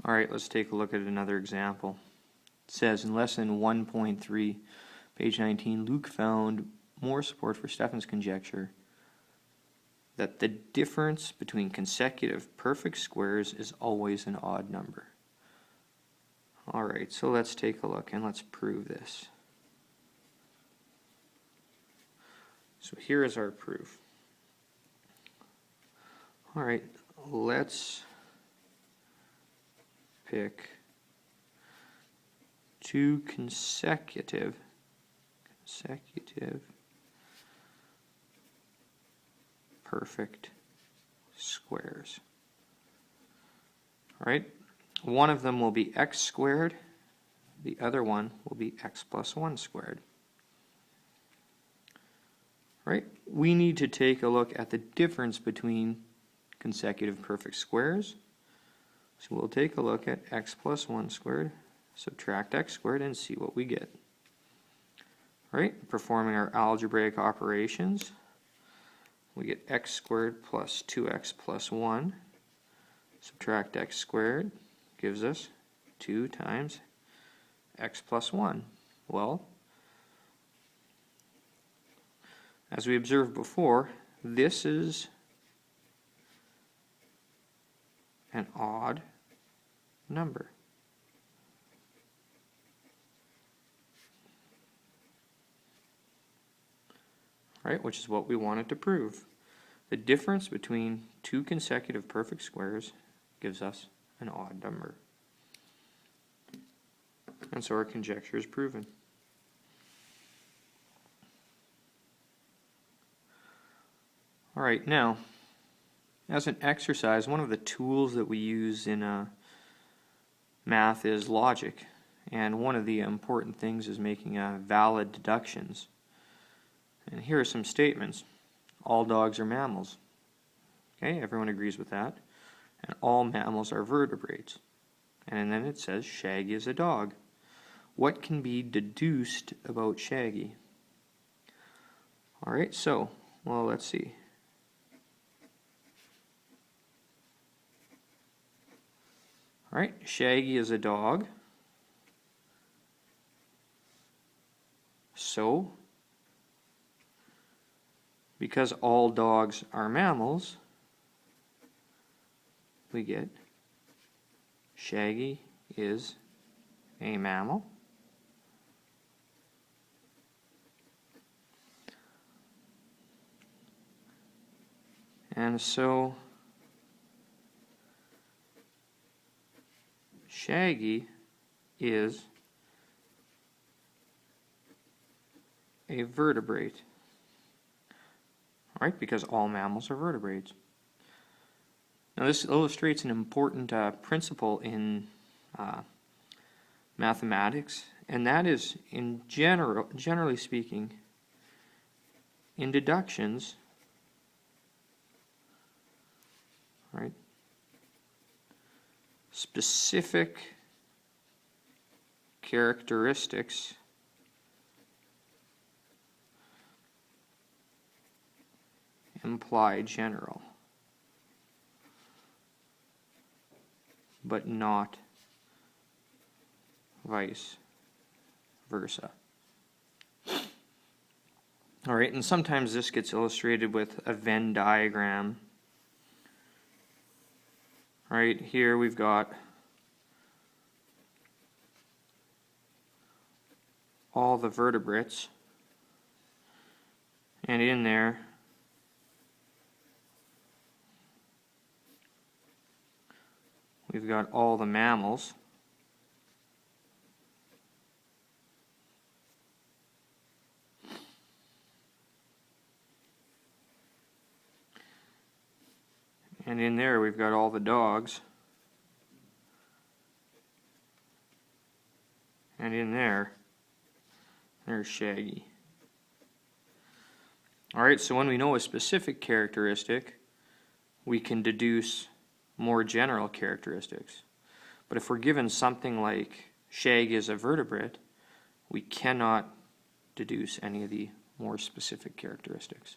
Alright, let's take a look at another example. It says in lesson 1.3, page 19, Luke found more support for Stefan's conjecture that the difference between consecutive perfect squares is always an odd number. Alright, so let's take a look and let's prove this. So here is our proof. Alright, let's pick two consecutive perfect squares. Alright, one of them will be x squared, the other one will be x plus 1 squared. Right? We need to take a look at the difference between consecutive perfect squares. So we'll take a look at x plus 1 squared, subtract x squared, and see what we get. Right? Performing our algebraic operations, we get x squared plus 2x plus 1, subtract x squared, gives us 2 times x plus 1. Well, as we observed before, this is an odd number. Right, which is what we wanted to prove. The difference between two consecutive perfect squares gives us an odd number. And so our conjecture is proven. Alright, now, as an exercise, one of the tools that we use in math is logic. And one of the important things is making valid deductions. And here are some statements. All dogs are mammals. Okay, everyone agrees with that. And all mammals are vertebrates. And then it says Shaggy is a dog. What can be deduced about Shaggy? Alright, so, well, let's see. Alright, Shaggy is a dog. So, because all dogs are mammals, we get Shaggy is a mammal. And so Shaggy is a vertebrate. Right, because all mammals are vertebrates. Now this illustrates an important principle in mathematics, and that is, generally speaking, in deductions, right, specific characteristics imply general, but not vice versa. Alright, and sometimes this gets illustrated with a Venn diagram. Right here we've got all the vertebrates, and in there we've got all the mammals. And in there we've got all the dogs. And in there, there's Shaggy. Alright, so when we know a specific characteristic, we can deduce more general characteristics. But if we're given something like Shaggy is a vertebrate, we cannot deduce any of the more specific characteristics.